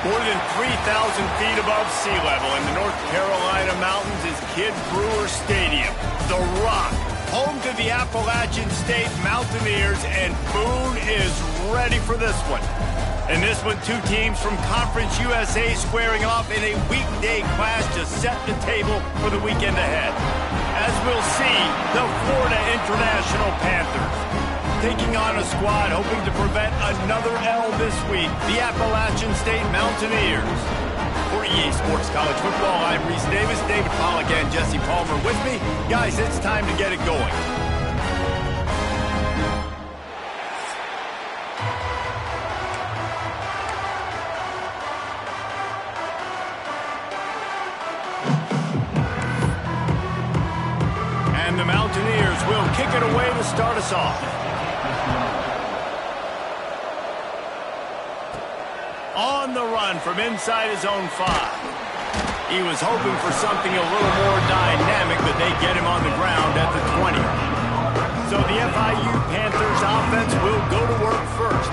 More than 3,000 feet above sea level in the North Carolina mountains is Kid Brewer Stadium, The Rock, home to the Appalachian State Mountaineers, and Boone is ready for this one. In this one, two teams from Conference USA squaring off in a weekday clash to set the table for the weekend ahead. As we'll see, the Florida International Panthers taking on a squad hoping to prevent another L this week, the Appalachian State Mountaineers. For EA Sports College Football, I'm Reese Davis, David Pollack and Jesse Palmer with me. Guys, it's time to get it going. And the Mountaineers will kick it away to start us off. On the run from inside his own 5. He was hoping for something a little more dynamic, but they get him on the ground at the 20. So the FIU Panthers offense will go to work first.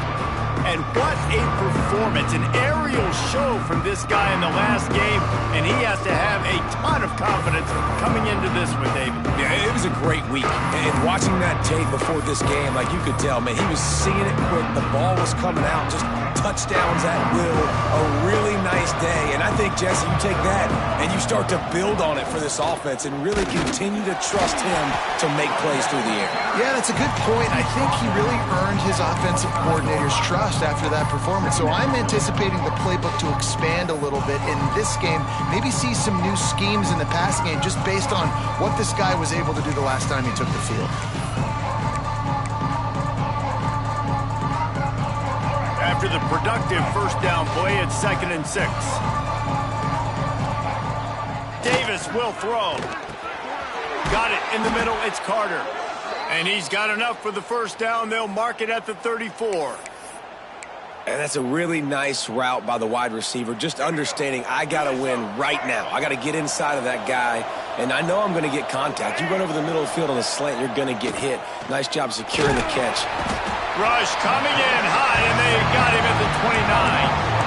And what a performance, an aerial show from this guy in the last game, and he has to have a ton of confidence coming into this one, David. Yeah, it was a great week. And watching that tape before this game, like you could tell, man, he was seeing it quick. The ball was coming out, just touchdowns at will. A really nice day. And I think, Jesse, you take that and you start to build on it for this offense and really continue to trust him to make plays through the air. Yeah, that's a good point. I think he really earned his offensive coordinator's trust after that performance. So I'm anticipating the playbook to expand a little bit in this game. Maybe see some new schemes in the pass game just based on what this guy was able to do the last time he took the field. After the productive first down play, it's 2nd and 6. Davis will throw. Got it in the middle, it's Carter. And he's got enough for the first down. They'll mark it at the 34. And that's a really nice route by the wide receiver, just understanding I got to win right now. I got to get inside of that guy, and I know I'm going to get contact. You run over the middle of the field on a slant, you're going to get hit. Nice job securing the catch. Rush coming in high, and they got him at the 29.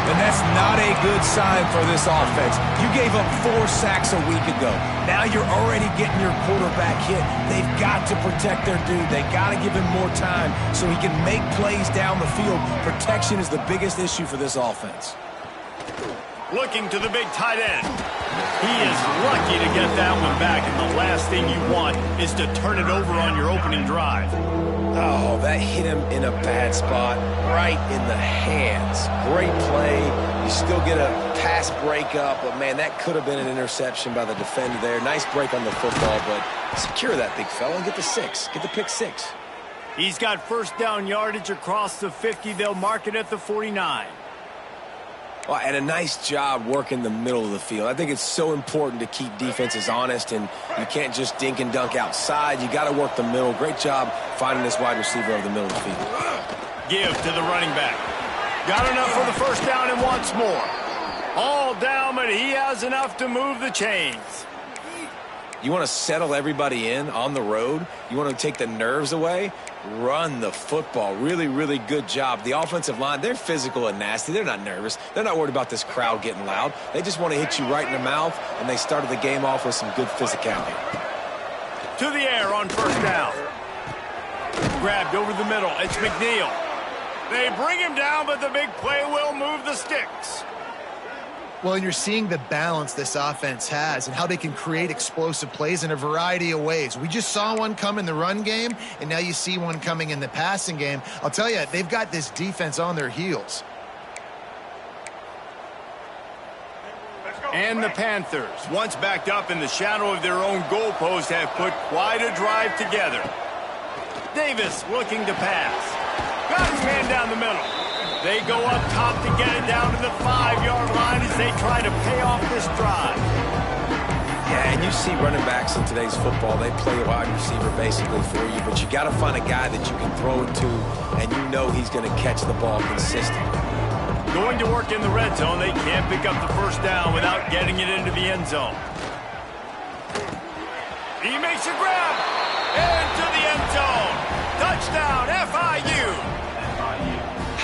And that's not a good sign for this offense. You gave up 4 sacks a week ago. Now you're already getting your quarterback hit. They've got to protect their dude. They got to give him more time so he can make plays down the field. Protection is the biggest issue for this offense. Looking to the big tight end. He is lucky to get that one back, and the last thing you want is to turn it over on your opening drive. Oh, that hit him in a bad spot, right in the hands. Great play. You still get a pass breakup, but, man, that could have been an interception by the defender there. Nice break on the football, but secure that big fella and get the 6. Get the pick 6. He's got first down yardage across the 50. They'll mark it at the 49. Well, and a nice job working the middle of the field. I think it's so important to keep defenses honest, and you can't just dink and dunk outside. You got to work the middle. Great job finding this wide receiver over the middle of the field. Give to the running back. Got enough for the first down and wants more. All down, but he has enough to move the chains. You want to settle everybody in on the road? You want to take the nerves away? Run the football. Really, really good job. The offensive line, they're physical and nasty. They're not nervous. They're not worried about this crowd getting loud. They just want to hit you right in the mouth, and they started the game off with some good physicality. To the air on first down. Grabbed over the middle. It's McNeil. They bring him down, but the big play will move the sticks. Well, and you're seeing the balance this offense has and how they can create explosive plays in a variety of ways. We just saw one come in the run game, and now you see one coming in the passing game. I'll tell you, they've got this defense on their heels. And the Panthers, once backed up in the shadow of their own goalpost, have put quite a drive together. Davis looking to pass. Got his man down the middle. They go up top to get it down to the 5-yard line as they try to pay off this drive. Yeah, and you see running backs in today's football, they play a wide receiver basically for you, but you got to find a guy that you can throw it to, and you know he's going to catch the ball consistently. Going to work in the red zone, they can't pick up the first down without getting it into the end zone. He makes a grab into the end zone. Touchdown, FIU.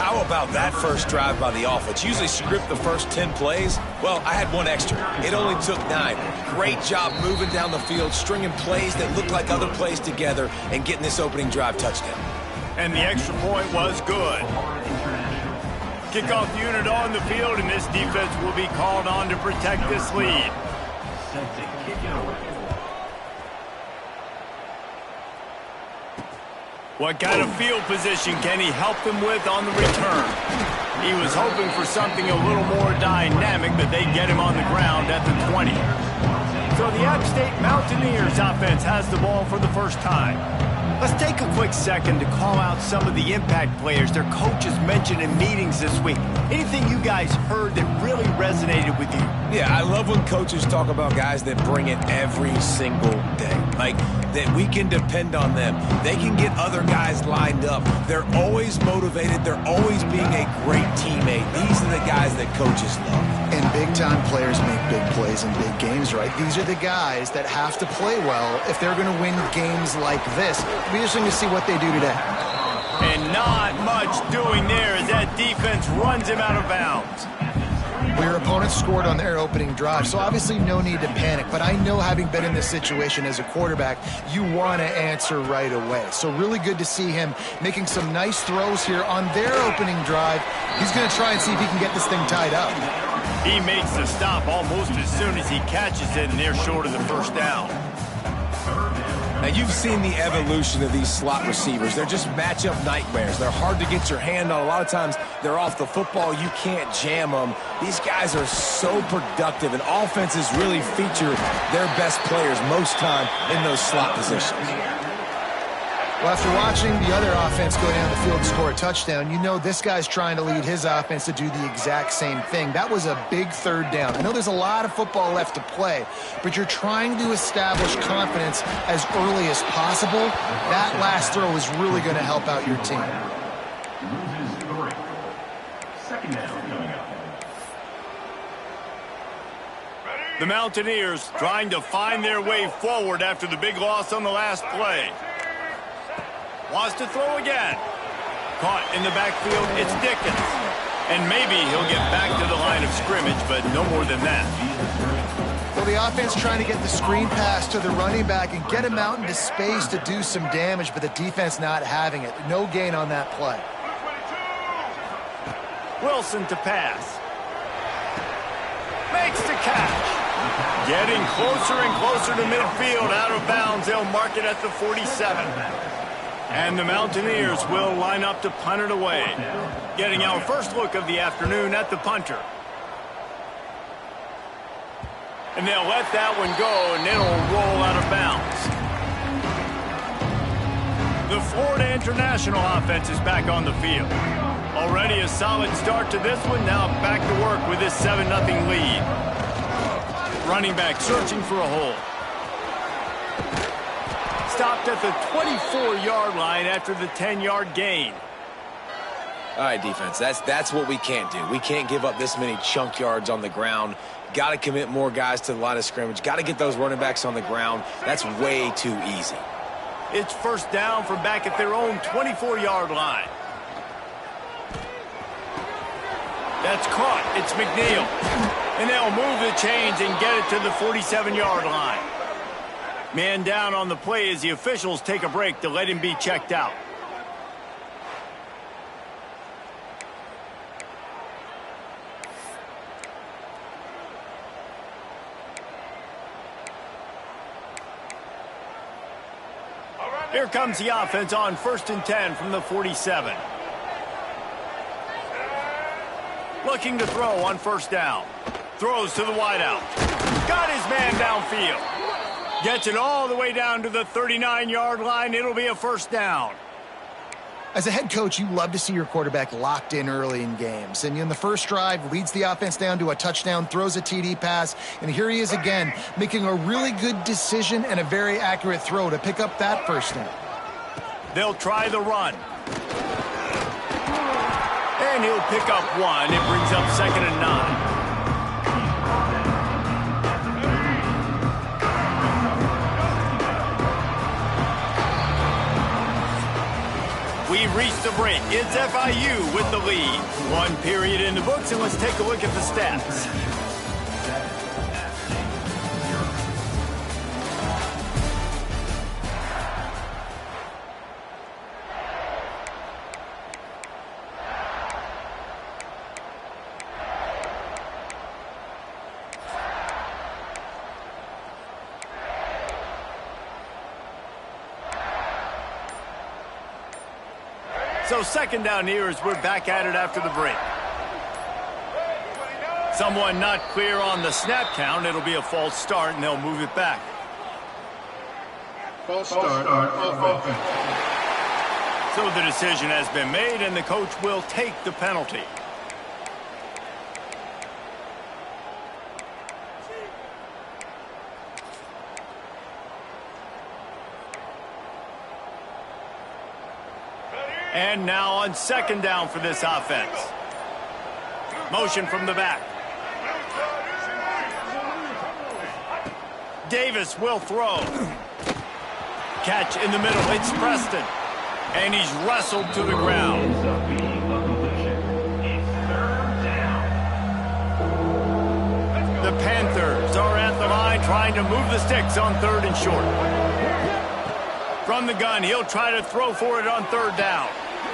How How about that first drive by the offense? Usually script the first 10 plays. Well, I had one extra. It only took 9. Great job moving down the field, stringing plays that look like other plays together, and getting this opening drive touchdown. And the extra point was good. Kickoff unit on the field, and this defense will be called on to protect this lead. What kind of field position can he help them with on the return? He was hoping for something a little more dynamic, but they get him on the ground at the 20. So the App State Mountaineers offense has the ball for the first time. Let's take a quick second to call out some of the impact players their coaches mentioned in meetings this week. Anything you guys heard that really resonated with you? Yeah, I love when coaches talk about guys that bring it every single day. Like, that we can depend on them. They can get other guys lined up. They're always motivated. They're always being a great teammate. These are the guys that coaches love. And big-time players make big plays in big games, right? These are the guys that have to play well if they're going to win games like this. It'll be interesting to see what they do today. And not much doing there as that defense runs him out of bounds. Well, your opponent scored on their opening drive, so obviously no need to panic. But I know, having been in this situation as a quarterback, you want to answer right away. So really good to see him making some nice throws here on their opening drive. He's going to try and see if he can get this thing tied up. He makes the stop almost as soon as he catches it, and they're short of the first down. Now, you've seen the evolution of these slot receivers. They're just matchup nightmares. They're hard to get your hand on. A lot of times, they're off the football. You can't jam them. These guys are so productive, and offenses really feature their best players most time in those slot positions. Well, after watching the other offense go down the field and score a touchdown, you know this guy's trying to lead his offense to do the exact same thing. That was a big third down. I know there's a lot of football left to play, but you're trying to establish confidence as early as possible. That last throw is really going to help out your team. Second down coming up. The Mountaineers trying to find their way forward after the big loss on the last play. Wants to throw again. Caught in the backfield, it's Dickens. And maybe he'll get back to the line of scrimmage, but no more than that. Well, the offense trying to get the screen pass to the running back and get him out into space to do some damage, but the defense not having it. No gain on that play. Wilson to pass. Makes the catch. Getting closer and closer to midfield, out of bounds. They'll mark it at the 47. And the Mountaineers will line up to punt it away. Getting our first look of the afternoon at the punter. And they'll let that one go, and it'll roll out of bounds. The Florida International offense is back on the field. Already a solid start to this one. Now back to work with this 7-0 lead. Running back searching for a hole. Stopped at the 24-yard line after the 10-yard gain. All right, defense, that's what we can't do. We can't give up this many chunk yards on the ground. Got to commit more guys to the line of scrimmage. Got to get those running backs on the ground. That's way too easy. It's first down from back at their own 24-yard line. That's caught. It's McNeil. And they'll move the chains and get it to the 47-yard line. Man down on the play as the officials take a break to let him be checked out. Here comes the offense on 1st and 10 from the 47. Looking to throw on first down. Throws to the wideout. Got his man downfield. Gets it all the way down to the 39-yard line. It'll be a first down. As a head coach, you love to see your quarterback locked in early in games. And in the first drive, leads the offense down to a touchdown, throws a TD pass, and here he is again, making a really good decision and a very accurate throw to pick up that first down. They'll try the run. And he'll pick up one. It brings up 2nd and 9. We've reached the break. It's FIU with the lead. One period in the books, and let's take a look at the stats. So second down here as we're back at it after the break. Someone not clear on the snap count. It'll be a false start, and they'll move it back. False start offense. So the decision has been made, and the coach will take the penalty. And now on second down for this offense. Motion from the back. Davis will throw. Catch in the middle. It's Preston. And he's wrestled to the ground. The Panthers are at the line trying to move the sticks on third and short. From the gun, he'll try to throw for it on third down.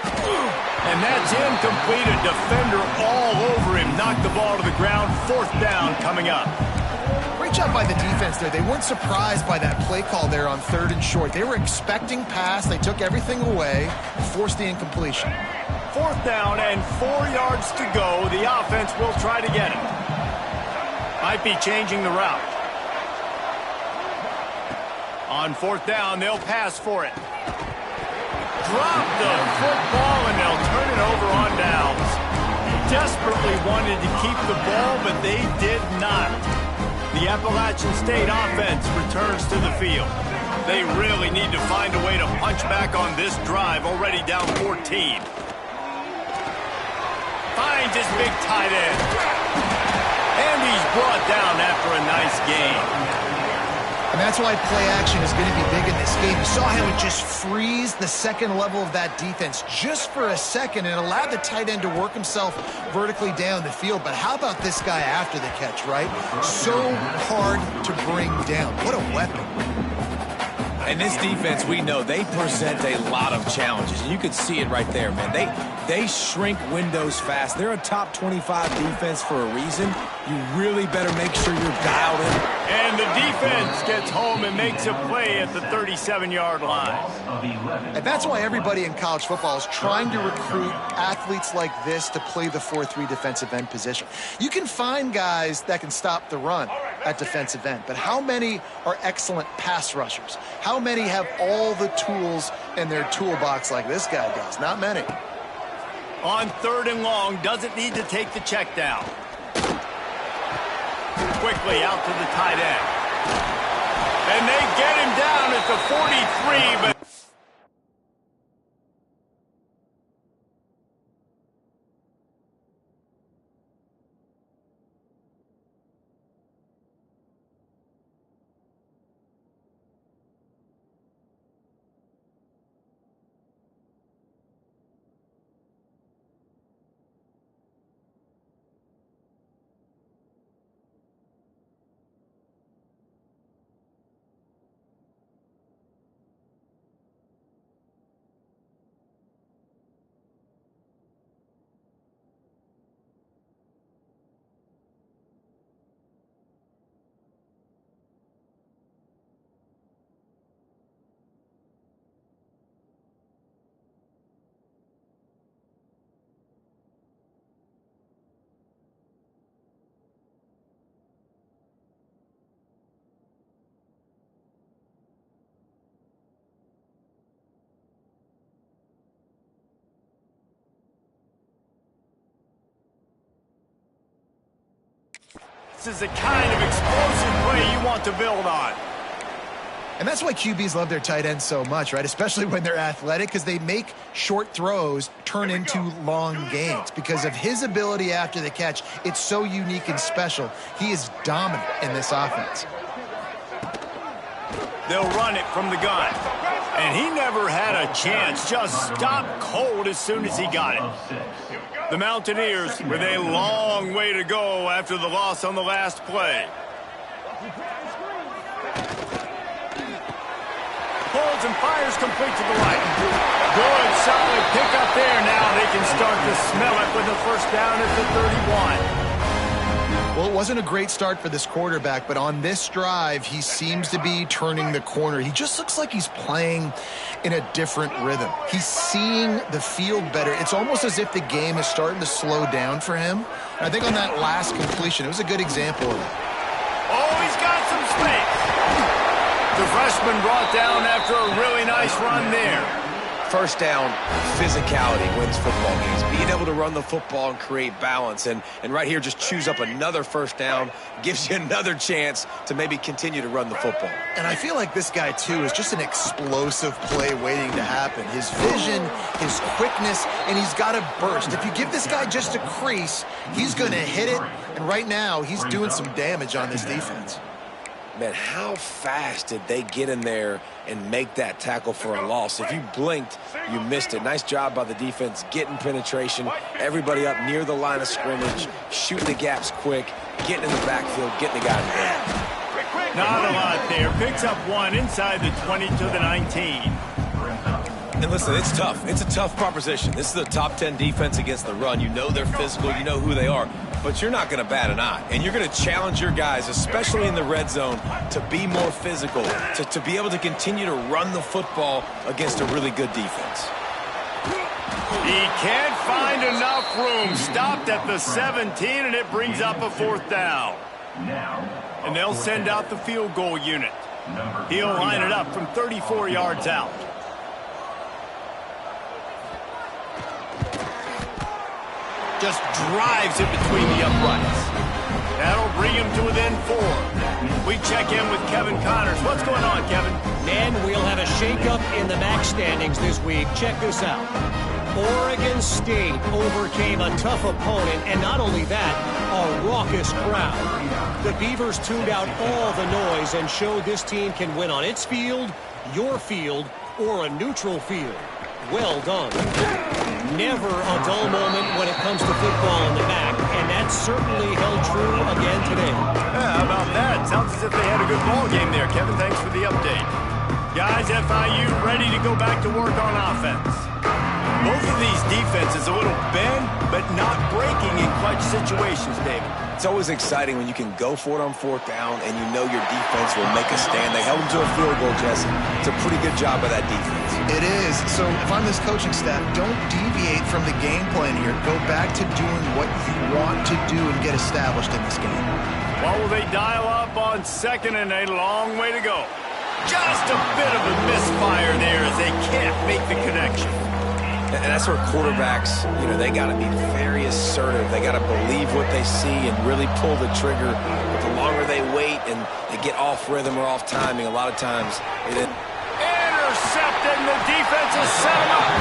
And that's incomplete. A defender all over him. Knocked the ball to the ground. Fourth down coming up. Great job by the defense there. They weren't surprised by that play call there on third and short. They were expecting pass. They took everything away and forced the incompletion. Fourth down and 4 yards to go. The offense will try to get it. Might be changing the route. On fourth down, they'll pass for it. Drop the football, and they'll turn it over on downs. Desperately wanted to keep the ball, but they did not. The Appalachian State offense returns to the field. They really need to find a way to punch back on this drive, already down 14. Finds his big tight end. And he's brought down after a nice game. And that's why play action is going to be big in this game. You saw how it just frees the second level of that defense just for a second and allowed the tight end to work himself vertically down the field. But how about this guy after the catch, right? So hard to bring down. What a weapon. And this defense, we know, they present a lot of challenges. You could see it right there, man. They shrink windows fast. They're a top 25 defense for a reason. You really better make sure you're dialed in. And the defense gets home and makes a play at the 37-yard line. And that's why everybody in college football is trying to recruit athletes like this to play the 4-3 defensive end position. You can find guys that can stop the run at defensive end, but how many are excellent pass rushers? How many have all the tools in their toolbox like this guy does? Not many. On third and long, doesn't need to take the check down. Quickly out to the tight end. And they get him down at the 43, but this is the kind of explosive play you want to build on. And that's why QBs love their tight ends so much, right? Especially when they're athletic, because they make short throws turn into long gains. Because of his ability after the catch, it's so unique and special. He is dominant in this offense. They'll run it from the gun. And he never had a chance, just stopped cold as soon as he got it. The Mountaineers with a long way to go after the loss on the last play. Holds and fires complete to the right. Good, solid pickup there. Now they can start to smell it with a first down at the 31. Well, it wasn't a great start for this quarterback, but on this drive, he seems to be turning the corner. He just looks like he's playing in a different rhythm. He's seeing the field better. It's almost as if the game is starting to slow down for him. And I think on that last completion, it was a good example of it. Oh, he's got some space. The freshman brought down after a really nice run there. First down, physicality wins football games. Being able to run the football and create balance. And right here, just choose up another first down, gives you another chance to maybe continue to run the football. And I feel like this guy, too, is just an explosive play waiting to happen. His vision, his quickness, and he's got a burst. If you give this guy just a crease, he's going to hit it. And right now, he's doing some damage on this defense. Man, how fast did they get in there and make that tackle for a loss? If you blinked, you missed it. Nice job by the defense getting penetration. Everybody up near the line of scrimmage, shooting the gaps quick, getting in the backfield, getting the guy in the game. Not a lot there. Picks up one inside the 20 to the 19. And listen, it's tough. It's a tough proposition. This is a top 10 defense against the run. You know they're physical. You know who they are. But you're not going to bat an eye. And you're going to challenge your guys, especially in the red zone, to be more physical, to be able to continue to run the football against a really good defense. He can't find enough room. Stopped at the 17, and it brings up a fourth down. And they'll send out the field goal unit. He'll line it up from 34 yards out. Just drives it between the uprights. That'll bring him to within 4. We check in with Kevin Connors. What's going on, Kevin? Man, we'll have a shakeup in the MAC standings this week. Check this out. Oregon State overcame a tough opponent, and not only that, a raucous crowd. The Beavers tuned out all the noise and showed this team can win on its field, your field, or a neutral field. Well done. Never a dull moment when it comes to football in the MAC, and that certainly held true again today. Yeah, how about that? Sounds as if they had a good ball game there, Kevin. Thanks for the update. Guys, FIU ready to go back to work on offense. Both of these defenses a little bend, but not breaking in clutch situations, David. It's always exciting when you can go for it on fourth down and you know your defense will make a stand. They held them to a field goal, Jesse. It's a pretty good job by that defense. It is. So if I'm this coaching staff, don't deviate from the game plan here. Go back to doing what you want to do and get established in this game. What will they dial up on second and a long way to go? Just a bit of a misfire there as they can't make the connection. And that's where quarterbacks, they got to be very assertive. They got to believe what they see and really pull the trigger. But the longer they wait and they get off rhythm or off timing, a lot of times intercepted, and the defense has set him up.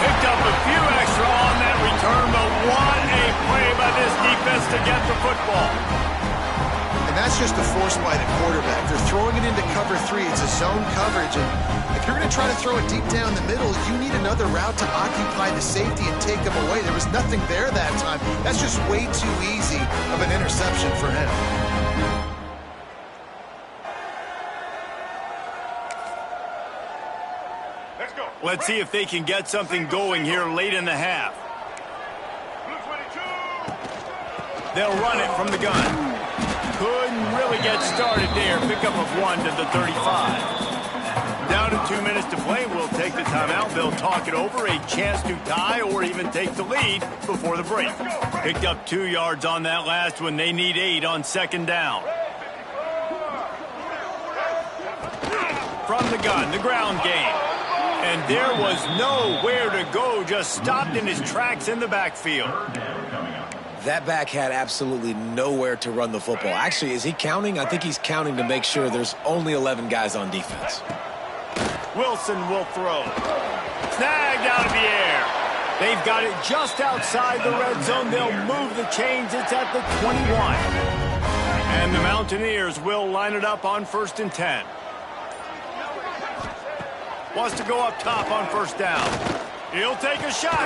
Picked up a few extra on that return, but what a play by this defense to get the football. And that's just a force by the quarterback. They're throwing it into cover 3. It's a zone coverage. And if you're going to try to throw it deep down the middle, you need another route to occupy the safety and take him away. There was nothing there that time. That's just way too easy of an interception for him. Let's see if they can get something going here late in the half. They'll run it from the gun. Couldn't really get started there. Pickup of 1 to the 35. Down to 2 minutes to play. We'll take the timeout. They'll talk it over. A chance to tie or even take the lead before the break. Picked up 2 yards on that last one. They need 8 on second down. From the gun, the ground game. And there was nowhere to go. Just stopped in his tracks in the backfield. That back had absolutely nowhere to run the football. Actually, is he counting? I think he's counting to make sure there's only 11 guys on defense. Wilson will throw. Snagged out of the air. They've got it just outside the red zone. They'll move the chains. It's at the 21. And the Mountaineers will line it up on 1st and 10. Wants to go up top on first down. He'll take a shot.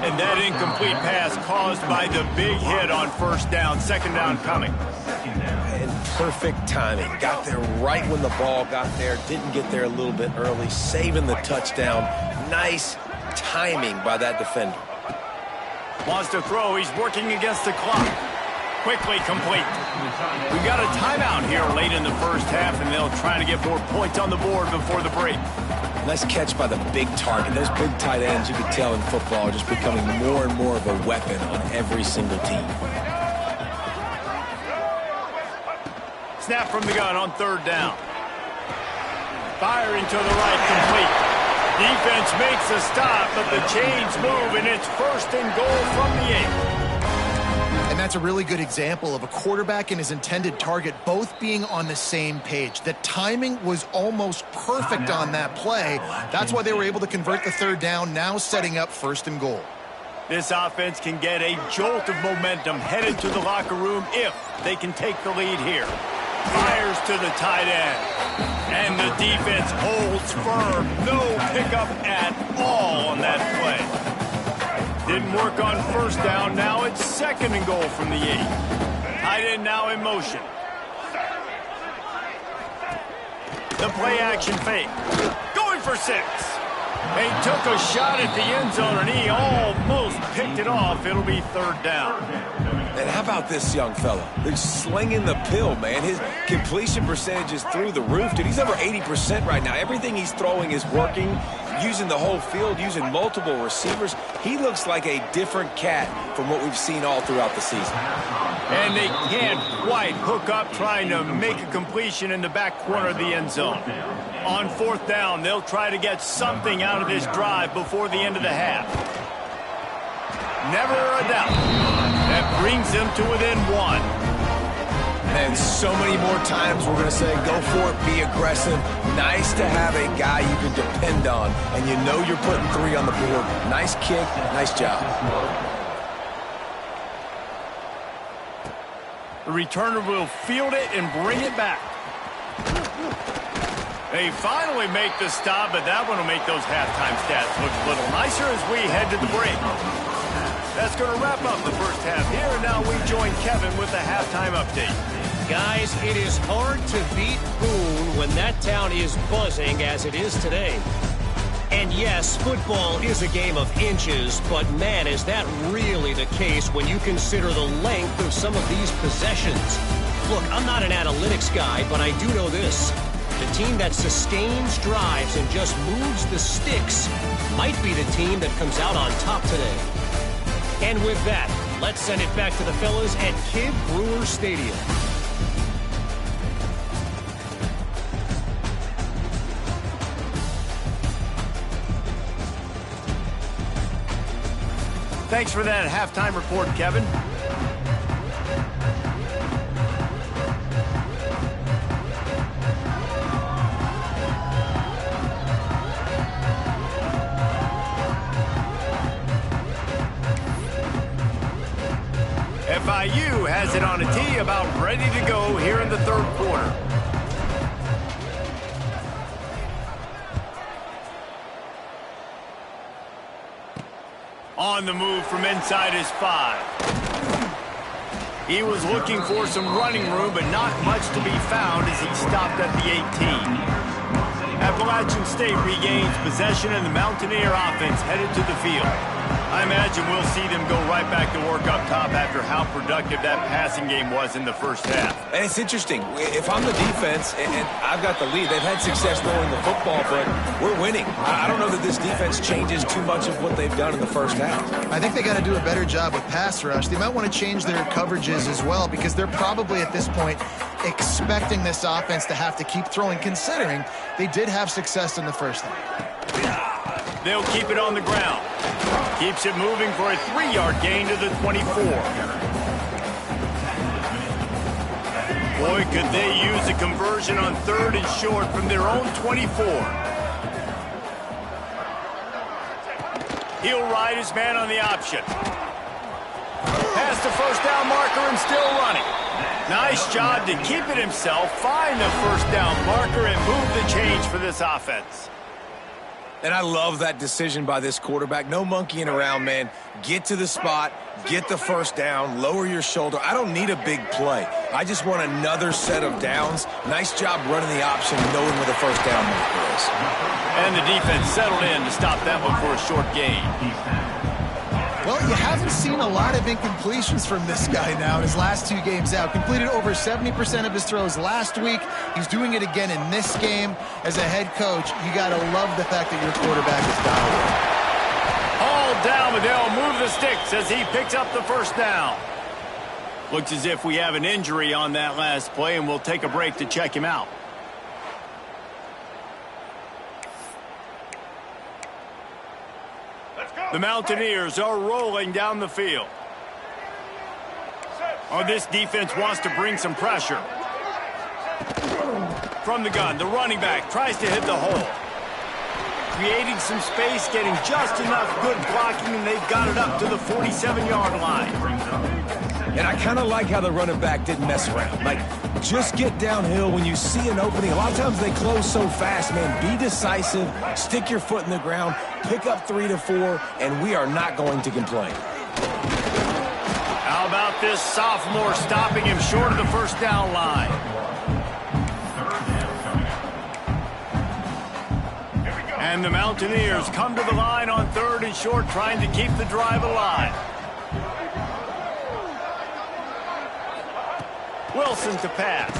And that incomplete pass caused by the big hit on first down. Second down coming. And perfect timing. Got there right when the ball got there. Didn't get there a little bit early. Saving the touchdown. Nice timing by that defender. Wants to throw. He's working against the clock. Quickly complete. We got a timeout here late in the first half, and they'll try to get more points on the board before the break. Nice catch by the big target. Those big tight ends, you can tell in football, are just becoming more and more of a weapon on every single team. Snap from the gun on third down. Firing to the right, complete. Defense makes a stop, but the chains move, and it's first and goal from the 8. And that's a really good example of a quarterback and his intended target both being on the same page. The timing was almost perfect on that play. That's why they were able to convert the third down, now setting up first and goal. This offense can get a jolt of momentum headed to the locker room if they can take the lead here. Fires to the tight end. And the defense holds firm. No pickup at all on that play. Didn't work on first down. Now it's second and goal from the 8. Tight end now in motion. The play action fake. Going for 6. They took a shot at the end zone, and he almost picked it off. It'll be third down. And how about this young fella? They're slinging the pill, man. His completion percentage is through the roof, dude. He's over 80% right now. Everything he's throwing is working, using the whole field, using multiple receivers. He looks like a different cat from what we've seen all throughout the season. And they can't quite hook up trying to make a completion in the back corner of the end zone. On fourth down, they'll try to get something out of this drive before the end of the half. Never a doubt. That brings them to within 1. And so many more times we're going to say, go for it, be aggressive. Nice to have a guy you can depend on, and you know you're putting 3 on the board. Nice kick, nice job. The returner will field it and bring it back. They finally make the stop, but that one will make those halftime stats look a little nicer as we head to the break. That's going to wrap up the first half here, and now we join Kevin with the halftime update. Guys, it is hard to beat Boone when that town is buzzing as it is today. And yes, football is a game of inches, but man, is that really the case when you consider the length of some of these possessions. Look, I'm not an analytics guy, but I do know this. The team that sustains drives and just moves the sticks might be the team that comes out on top today. And with that, let's send it back to the fellas at Kidd Brewer Stadium. Thanks for that halftime report, Kevin. FIU has it on a tee, about ready to go here in the third quarter. On the move from inside his 5. He was looking for some running room, but not much to be found as he stopped at the 18. Appalachian State regains possession, and the Mountaineer offense headed to the field. I imagine we'll see them go right back to work up top after how productive that passing game was in the first half. And it's interesting. If I'm the defense and I've got the lead, they've had success throwing the football, but we're winning. I don't know that this defense changes too much of what they've done in the first half. I think they got to do a better job with pass rush. They might want to change their coverages as well, because they're probably at this point expecting this offense to have to keep throwing, considering they did have success in the first half. They'll keep it on the ground. Keeps it moving for a 3-yard gain to the 24. Boy, could they use a conversion on third and short from their own 24. He'll ride his man on the option. Past the first down marker and still running. Nice job to keep it himself, find the first down marker, and move the change for this offense. And I love that decision by this quarterback. No monkeying around, man. Get to the spot, get the first down, lower your shoulder. I don't need a big play. I just want another set of downs. Nice job running the option, knowing where the first down marker is. And the defense settled in to stop that one for a short gain. Well, you haven't seen a lot of incompletions from this guy now in his last 2 games out. Completed over 70% of his throws last week. He's doing it again in this game. As a head coach, you got to love the fact that your quarterback is dialed. Hauled down, but they'll move the sticks as he picks up the first down. Looks as if we have an injury on that last play, and we'll take a break to check him out. The Mountaineers are rolling down the field. Oh, this defense wants to bring some pressure. From the gun, the running back tries to hit the hole. Creating some space, getting just enough good blocking, and they've got it up to the 47-yard line. And I kind of like how the running back didn't mess around. Like, just get downhill when you see an opening. A lot of times they close so fast, man. Be decisive, stick your foot in the ground, pick up 3 to 4, and we are not going to complain. How about this sophomore stopping him short of the first down line? And the Mountaineers come to the line on 3rd and short, trying to keep the drive alive. Wilson to pass.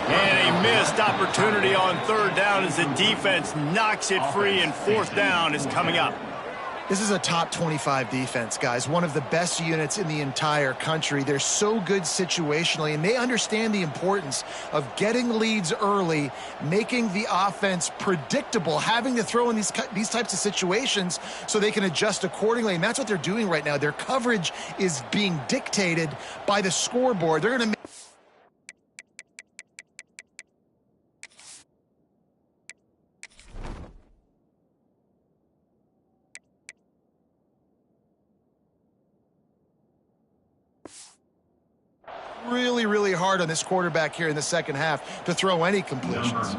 And a missed opportunity on 3rd down as the defense knocks it free, and 4th down is coming up. This is a top 25 defense, guys. One of the best units in the entire country. They're so good situationally, and they understand the importance of getting leads early, making the offense predictable, having to throw in these types of situations so they can adjust accordingly. And that's what they're doing right now. Their coverage is being dictated by the scoreboard. They're going to really hard on this quarterback here in the second half to throw any completions.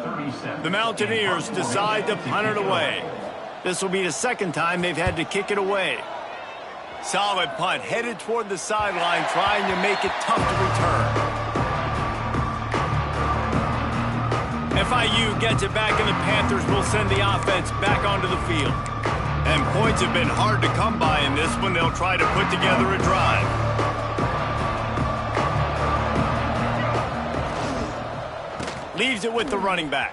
The Mountaineers decide to punt it away. This will be the 2nd time they've had to kick it away. Solid punt, headed toward the sideline, trying to make it tough to return. FIU gets it back, and the Panthers will send the offense back onto the field. And points have been hard to come by in this one. They'll try to put together a drive. Leaves it with the running back.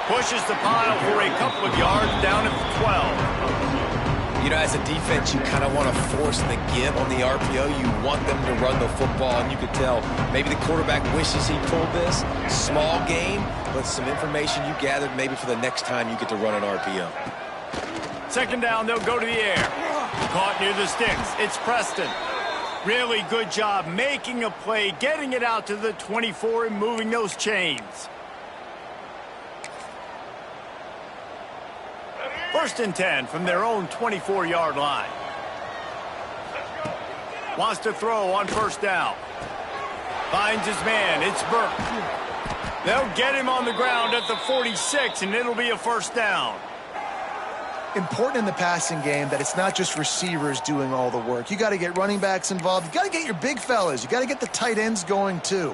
Pushes the pile for a couple of yards down at the 12. You know, as a defense, you kind of want to force the give on the RPO. You want them to run the football, and you could tell maybe the quarterback wishes he pulled this. Small game, but some information you gathered maybe for the next time you get to run an RPO. 2nd down, they'll go to the air. Caught near the sticks. It's Preston. Really good job making a play, getting it out to the 24 and moving those chains. 1st and 10 from their own 24-yard line. Wants to throw on 1st down. Finds his man. It's Burke. They'll get him on the ground at the 46, and it'll be a 1st down. Important in the passing game that it's not just receivers doing all the work. You got to get running backs involved. You got to get your big fellas. You got to get the tight ends going too.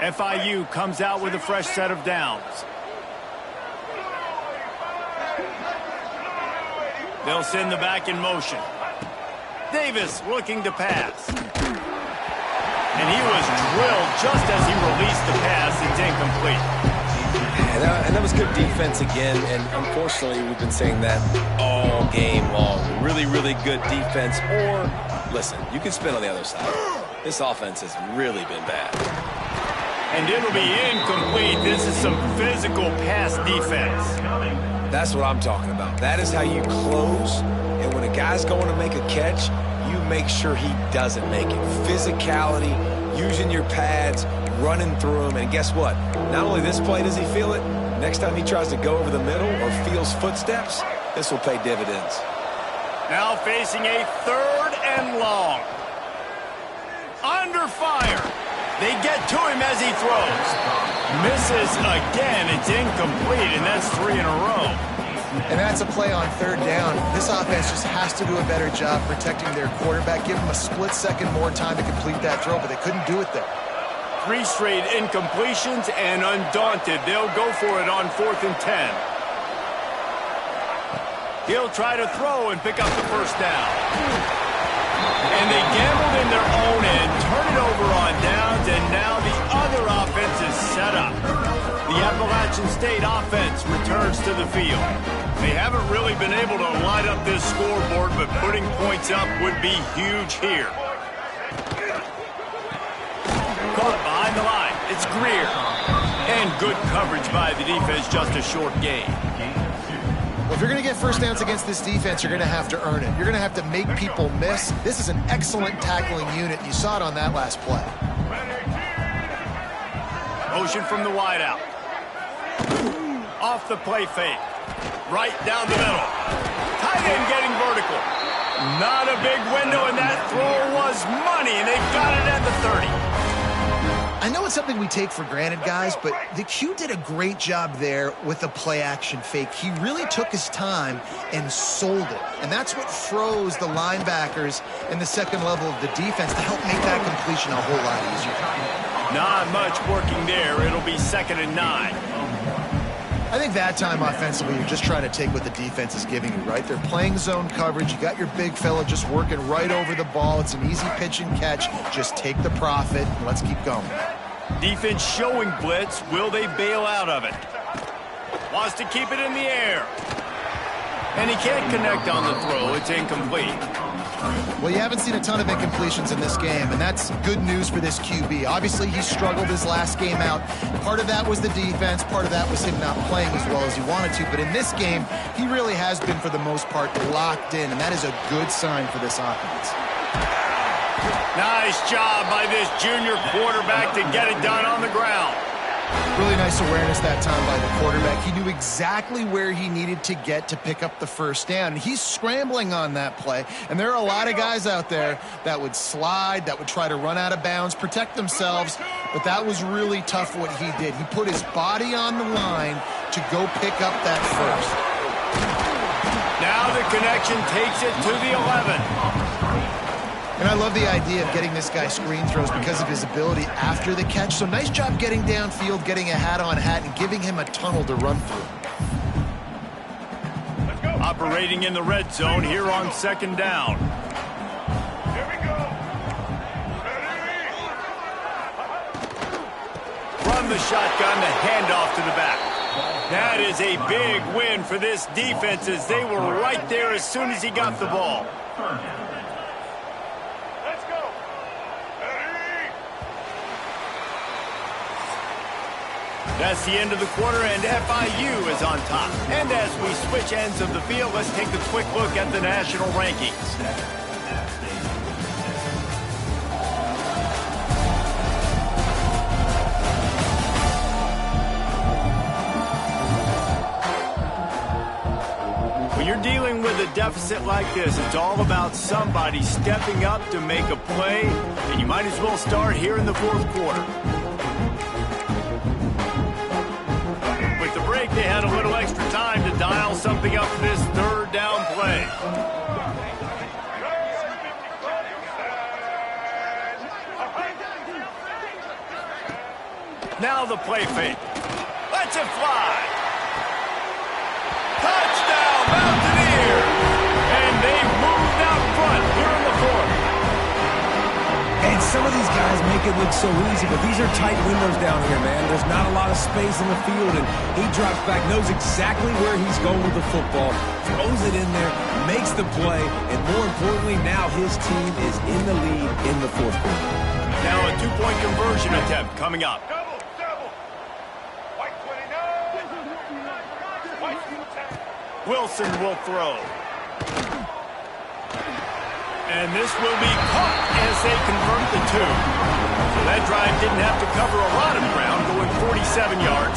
FIU comes out with a fresh set of downs. They'll send the back in motion. Davis looking to pass. And he was drilled just as he released the pass. It's incomplete. And that was good defense again, and unfortunately we've been saying that all game long. Really, really good defense, or, listen, you can spin on the other side. This offense has really been bad. And it'll be incomplete. This is some physical pass defense. That's what I'm talking about. That is how you close, and when a guy's going to make a catch, you make sure he doesn't make it. Physicality, using your pads, running through him, and guess what? Not only this play does he feel it, next time he tries to go over the middle or feels footsteps, this will pay dividends. Now facing a 3rd and long. Under fire. They get to him as he throws. Misses again. It's incomplete, and that's 3 in a row. And that's a play on third down. This offense just has to do a better job protecting their quarterback. Give them a split second more time to complete that throw, but they couldn't do it there. 3 straight incompletions, and undaunted, they'll go for it on 4th and 10. He'll try to throw and pick up the first down. And they gambled in their own end, turn it over on downs, and now the other offense is set up. The Appalachian State offense returns to the field. They haven't really been able to light up this scoreboard, but putting points up would be huge here. Caught behind the line. It's Greer. And good coverage by the defense, just a short gain. Well, if you're going to get first downs against this defense, you're going to have to earn it. You're going to have to make people miss. This is an excellent tackling unit. You saw it on that last play. Motion from the wideout. Off the play fake. Right down the middle. Tight end getting vertical. Not a big window, and that throw was money, and they've got it at the 30. I know it's something we take for granted, guys, but the Q did a great job there with the play-action fake. He really took his time and sold it, and that's what froze the linebackers in the second level of the defense to help make that completion a whole lot easier. Not much working there. It'll be 2nd and 9. I think that time offensively, you're just trying to take what the defense is giving you, right? They're playing zone coverage. You got your big fella just working right over the ball. It's an easy pitch and catch. Just take the profit and let's keep going. Defense showing blitz. Will they bail out of it? Wants to keep it in the air. And he can't connect on the throw. It's incomplete. Well, you haven't seen a ton of incompletions in this game, and that's good news for this QB. Obviously, he struggled his last game out. Part of that was the defense. Part of that was him not playing as well as he wanted to. But in this game, he really has been, for the most part, locked in, and that is a good sign for this offense. Nice job by this junior quarterback to get it done on the ground. Really nice awareness that time by the quarterback. He knew exactly where he needed to get to pick up the first down. And he's scrambling on that play. And there are a lot of guys out there that would slide, that would try to run out of bounds, protect themselves. But that was really tough what he did. He put his body on the line to go pick up that first. Now the connection takes it to the 11. And I love the idea of getting this guy screen throws because of his ability after the catch. So nice job getting downfield, getting a hat-on-hat, and giving him a tunnel to run through. Operating in the red zone here on 2nd down. From the shotgun, the handoff to the back. That is a big win for this defense as they were right there as soon as he got the ball. That's the end of the quarter, and FIU is on top. And as we switch ends of the field, let's take a quick look at the national rankings. When you're dealing with a deficit like this, it's all about somebody stepping up to make a play, and you might as well start here in the 4th quarter. They had a little extra time to dial something up for this 3rd down play. Now the play fake. Lets it fly. Touchdown, Mountaineers! And they moved out front here in the 4th. And some of these guys make it look so easy, but these are tight windows down here, man. There's not a lot of space in the field, and he drops back, knows exactly where he's going with the football, throws it in there, makes the play, and more importantly, now his team is in the lead in the 4th quarter. Now a 2-point conversion attempt coming up. Wilson will throw. And this will be caught as they convert the 2. So that drive didn't have to cover a lot of ground, going 47 yards.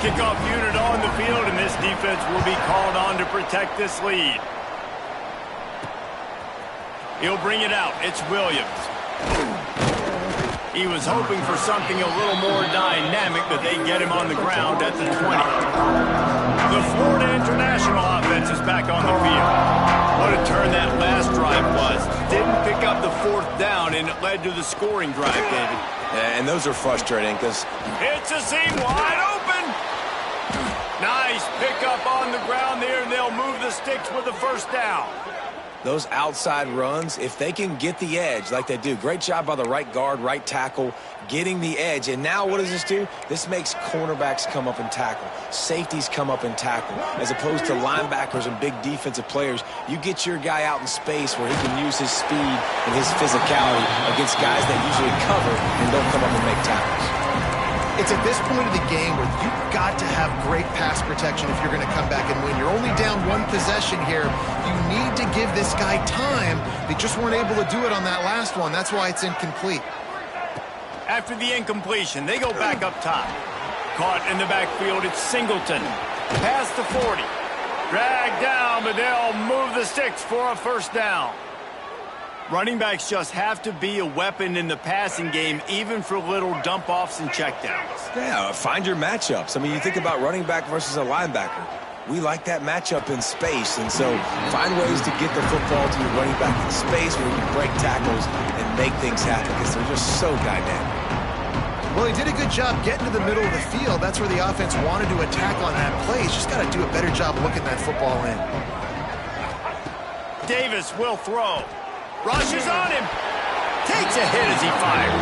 Kickoff unit on the field, and this defense will be called on to protect this lead. He'll bring it out. It's Williams. He was hoping for something a little more dynamic, but they get him on the ground at the 20. The Florida International offense is back on the field. What a turn that last drive was. Didn't pick up the 4th down, and it led to the scoring drive, David. Yeah, and those are frustrating because... It's a seam wide open. Nice pickup on the ground there, and they'll move the sticks with the 1st down. Those outside runs, if they can get the edge like they do, great job by the right guard, right tackle, getting the edge. And now what does this do? This makes cornerbacks come up and tackle. Safeties come up and tackle. As opposed to linebackers and big defensive players, you get your guy out in space where he can use his speed and his physicality against guys that usually cover and don't come up and make tackles. It's at this point of the game where you've got to have great pass protection if you're going to come back and win. You're only down 1 possession here. You need to give this guy time. They just weren't able to do it on that last one. That's why it's incomplete. After the incompletion, they go back up top. Caught in the backfield, it's Singleton. Past the 40. Dragged down, but they'll move the sticks for a 1st down. Running backs just have to be a weapon in the passing game, even for little dump-offs and checkdowns. Yeah, find your matchups. I mean, you think about running back versus a linebacker. We like that matchup in space, and so find ways to get the football to your running back in space where you can break tackles and make things happen because they're just so dynamic. Well, he did a good job getting to the middle of the field. That's where the offense wanted to attack on that play. He's just got to do a better job looking that football in. Davis will throw. Rushes on him. Takes a hit as he fires.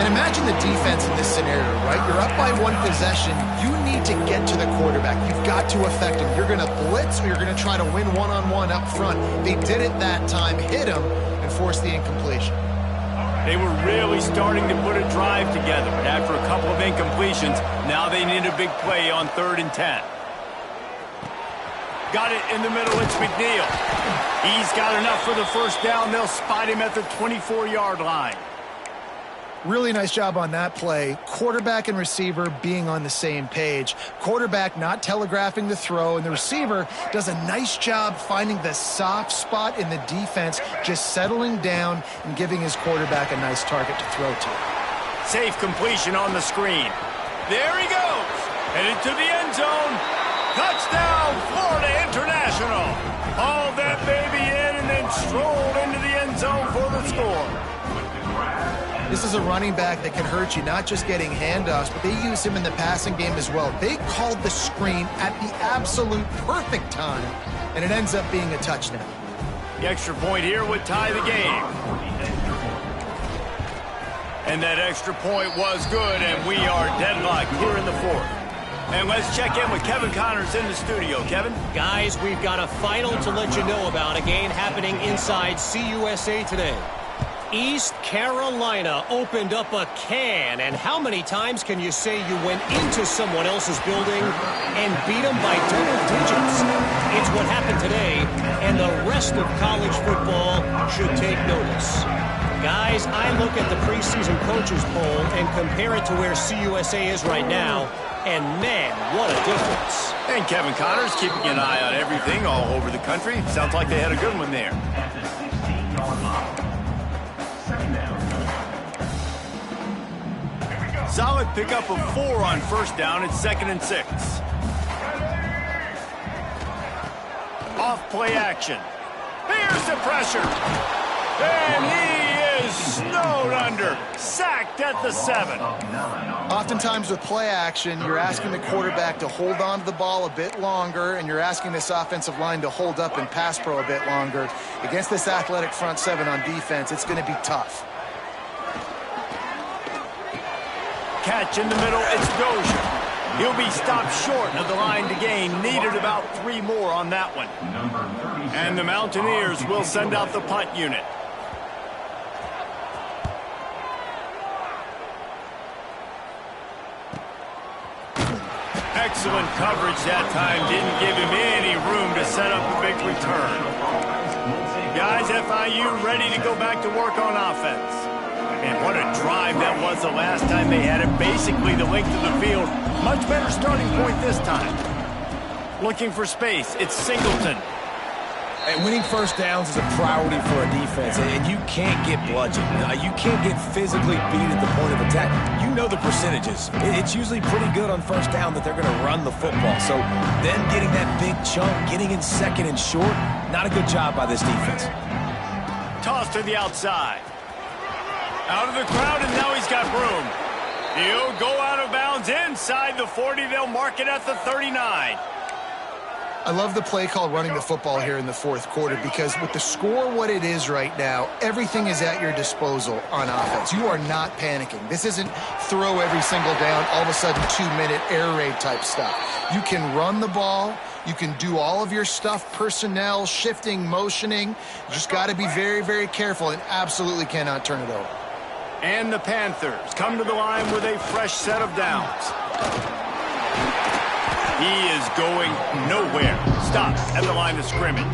And imagine the defense in this scenario, right? You're up by 1 possession. You need to get to the quarterback. You've got to affect him. You're going to blitz or you're going to try to win one-on-one up front. They did it that time, hit him, and forced the incompletion. They were really starting to put a drive together, but after a couple of incompletions, now they need a big play on 3rd and 10. Got it in the middle, it's McNeil. He's got enough for the 1st down. They'll spot him at the 24-yard line. Really nice job on that play. Quarterback and receiver being on the same page. Quarterback not telegraphing the throw, and the receiver does a nice job finding the soft spot in the defense, just settling down and giving his quarterback a nice target to throw to. Safe completion on the screen. There he goes. Headed to the end zone. Touchdown, Florida International. Hauled that baby in and then strolled into the end zone for the score. This is a running back that can hurt you, not just getting handoffs, but they use him in the passing game as well. They called the screen at the absolute perfect time, and it ends up being a touchdown. The extra point here would tie the game. And that extra point was good, and we are deadlocked here in the 4th. And let's check in with Kevin Connors in the studio. Kevin? Guys, we've got a final to let you know about, a game happening inside CUSA today. East Carolina opened up a can, and how many times can you say you went into someone else's building and beat them by double digits? It's what happened today, and the rest of college football should take notice. Guys, I look at the preseason coaches poll and compare it to where CUSA is right now, and man, what a difference. And Kevin Connors keeping an eye on everything all over the country. Sounds like they had a good one there. Solid pickup of 4 on 1st down. It's 2nd and 6. Off play action. Here's the pressure. And he is snowed under. Sacked at the 7. Oftentimes with play action, you're asking the quarterback to hold on to the ball a bit longer, and you're asking this offensive line to hold up in pass pro a bit longer. Against this athletic front 7 on defense, it's going to be tough. Catch in the middle, it's Dozier. He'll be stopped short of the line to gain. Needed about 3 more on that one. And the Mountaineers will send out the punt unit. Excellent coverage that time. Didn't give him any room to set up a big return. Guys, FIU ready to go back to work on offense. And what a drive that was the last time they had it. Basically the length of the field. Much better starting point this time. Looking for space. It's Singleton. And winning first downs is a priority for a defense, and you can't get bludgeoned. You can't get physically beat at the point of attack. You know the percentages. It's usually pretty good on first down that they're going to run the football. So them getting that big chunk, getting in second and short, not a good job by this defense. Toss to the outside. Out of the crowd, and now he's got room. He'll go out of bounds inside the 40. They'll mark it at the 39. I love the play call running the football here in the fourth quarter because with the score what it is right now, everything is at your disposal on offense. You are not panicking. This isn't throw every single down, all of a sudden 2-minute air raid type stuff. You can run the ball. You can do all of your stuff, personnel, shifting, motioning. You just got to be very, very careful and absolutely cannot turn it over. And the Panthers come to the line with a fresh set of downs. He is going nowhere. Stop at the line of scrimmage.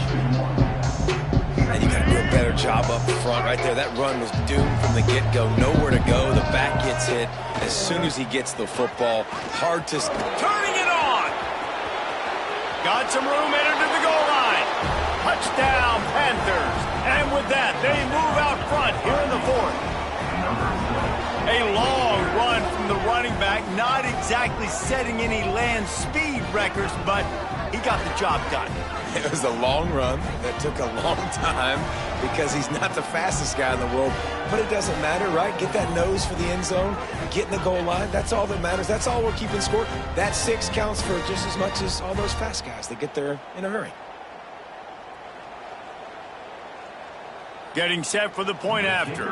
And you got to do a better job up front right there. That run was doomed from the get-go. Nowhere to go. The back gets hit as soon as he gets the football. Hard to... Turning it on! Got some room, entered to the goal line. Touchdown, Panthers. And with that, they move out front here in the fourth. A long run from the running back, not exactly setting any land speed records, but he got the job done. It was a long run that took a long time because he's not the fastest guy in the world, but it doesn't matter, right? Get that nose for the end zone, get in the goal line. That's all that matters. That's all we're keeping score. That 6 counts for just as much as all those fast guys that get there in a hurry. Getting set for the point after.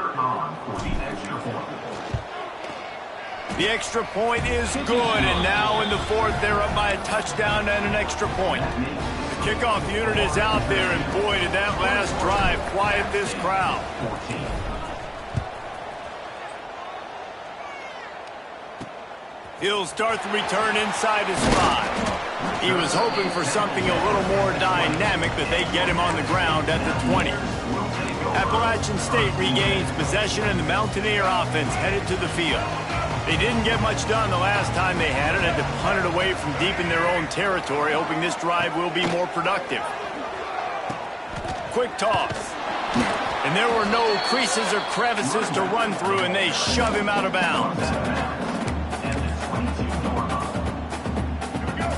The extra point is good, and now in the fourth, they're up by a touchdown and an extra point. The kickoff unit is out there, and boy, did that last drive quiet this crowd. He'll start the return inside his 5. He was hoping for something a little more dynamic, but they get him on the ground at the 20. Appalachian State regains possession, and the Mountaineer offense headed to the field. They didn't get much done the last time they had it, had to punt it away from deep in their own territory, hoping this drive will be more productive. Quick toss. And there were no creases or crevices to run through, and they shove him out of bounds.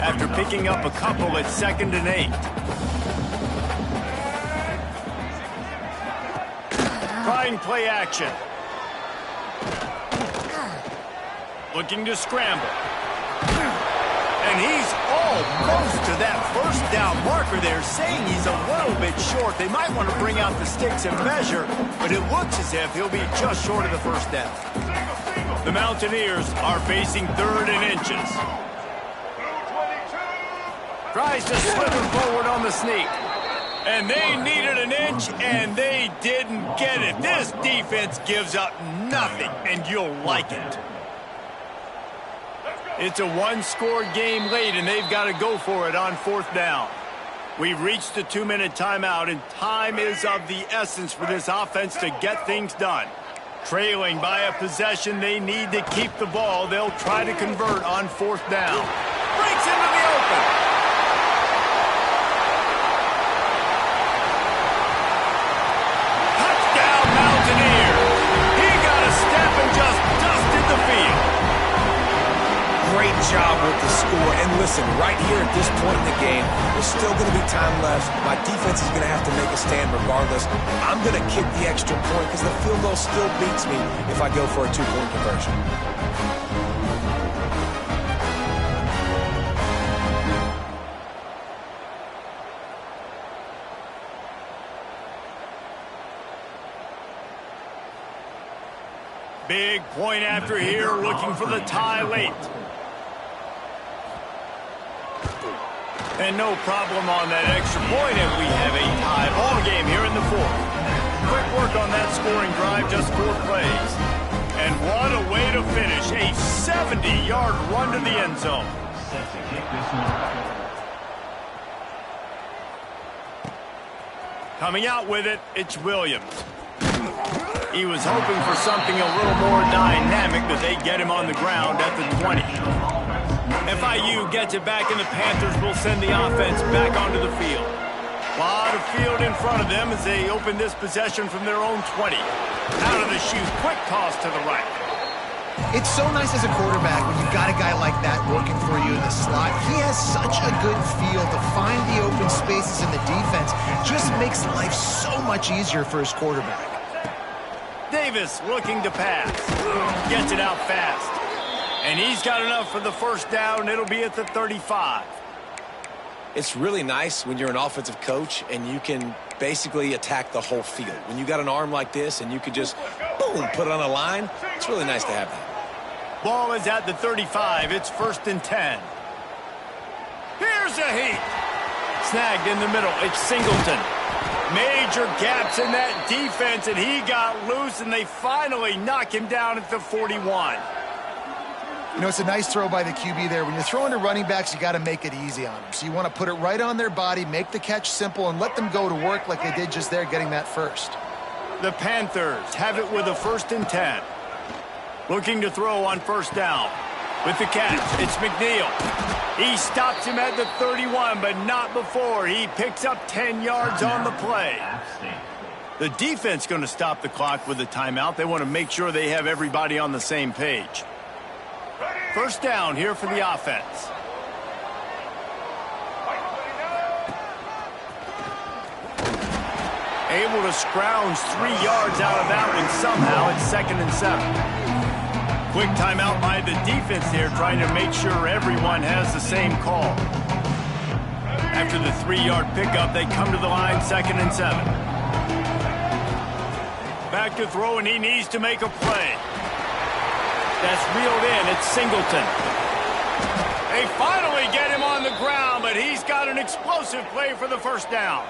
After picking up a couple at 2nd and 8. Trying play action. Looking to scramble. And he's almost to that first down marker there, saying he's a little bit short. They might want to bring out the sticks and measure, but it looks as if he'll be just short of the first down. The Mountaineers are facing 3rd and inches. Tries to slip him forward on the sneak. And they needed an inch, and they didn't get it. This defense gives up nothing, and you'll like it. It's a 1-score game late, and they've got to go for it on 4th down. We've reached the 2-minute timeout, and time is of the essence for this offense to get things done. Trailing by a possession, they need to keep the ball. They'll try to convert on 4th down. Breaks into the open. Great job with the score. And listen, right here at this point in the game, there's still going to be time left. My defense is going to have to make a stand regardless. I'm going to kick the extra point because the field goal still beats me if I go for a 2-point conversion. Big point after here, looking for the tie late. And no problem on that extra point, and we have a tie ball game here in the fourth. Quick work on that scoring drive, just 4 plays. And what a way to finish, a 70-yard run to the end zone. Coming out with it, it's Williams. He was hoping for something a little more dynamic, but they get him on the ground at the 20. FIU gets it back, and the Panthers will send the offense back onto the field. lot of field in front of them as they open this possession from their own 20. Out of the chute, quick toss to the right. It's so nice as a quarterback when you've got a guy like that working for you in the slot. He has such a good feel to find the open spaces in the defense. Just makes life so much easier for his quarterback. Davis looking to pass. Gets it out fast. And he's got enough for the first down. It'll be at the 35. It's really nice when you're an offensive coach and you can basically attack the whole field. When you got an arm like this and you can just, boom, put it on a line, it's really nice to have that. Ball is at the 35. It's 1st and 10. Here's a heat. Snagged in the middle. It's Singleton. Major gaps in that defense, and he got loose, and they finally knock him down at the 41. You know, it's a nice throw by the QB there. When you're throwing to running backs, you got to make it easy on them. So you want to put it right on their body, make the catch simple, and let them go to work like they did just there, getting that first. The Panthers have it with a 1st and 10. Looking to throw on 1st down. With the catch, it's McNeil. He stops him at the 31, but not before. He picks up 10 yards on the play. The defense going to stop the clock with a timeout. They want to make sure they have everybody on the same page. 1st down here for the offense. Able to scrounge 3 yards out of that one somehow. It's 2nd and 7. Quick timeout by the defense there, trying to make sure everyone has the same call. After the 3-yard pickup, they come to the line, 2nd and 7. Back to throw, and he needs to make a play. That's reeled in. It's Singleton. They finally get him on the ground, but he's got an explosive play for the 1st down.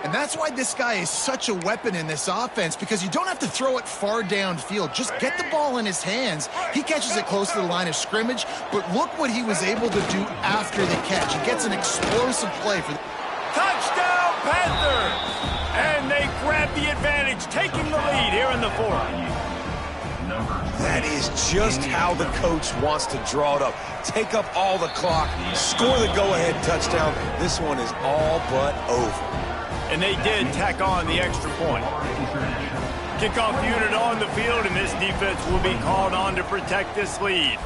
And that's why this guy is such a weapon in this offense, because you don't have to throw it far downfield. Just get the ball in his hands. He catches it close to the line of scrimmage, but look what he was able to do after the catch. He gets an explosive play for the touchdown, Panthers! And they grab the advantage, taking the lead here in the 4th. That is just how the coach wants to draw it up. Take up all the clock, score the go-ahead touchdown. This one is all but over. And they did tack on the extra point. Kickoff unit on the field, and this defense will be called on to protect this lead.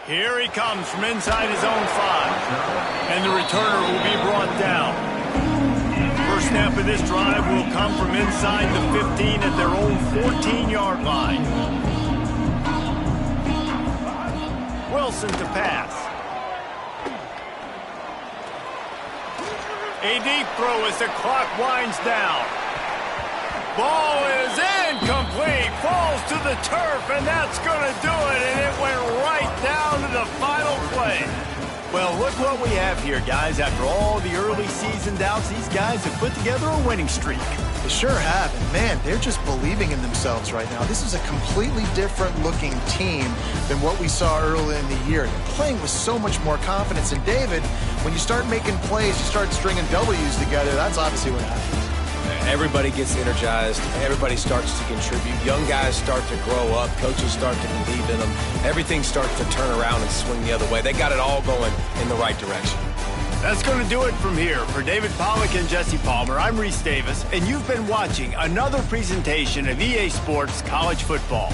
Here he comes from inside his own 5. And the returner will be brought down. First snap of this drive will come from inside the 15 at their own 14-yard line. Wilson to pass. A deep throw as the clock winds down. Ball is incomplete. Falls to the turf, and that's going to do it. And it went right down to the final play. Well, look what we have here, guys. After all the early season doubts, these guys have put together a winning streak. They sure have. And, man, they're just believing in themselves right now. This is a completely different-looking team than what we saw early in the year. They're playing with so much more confidence. And, David, when you start making plays, you start stringing W's together, that's obviously what happens. Everybody gets energized. Everybody starts to contribute. Young guys start to grow up. Coaches start to believe in them. Everything starts to turn around and swing the other way. They got it all going in the right direction. That's going to do it from here. For David Pollack and Jesse Palmer, I'm Reese Davis, and you've been watching another presentation of EA Sports College Football.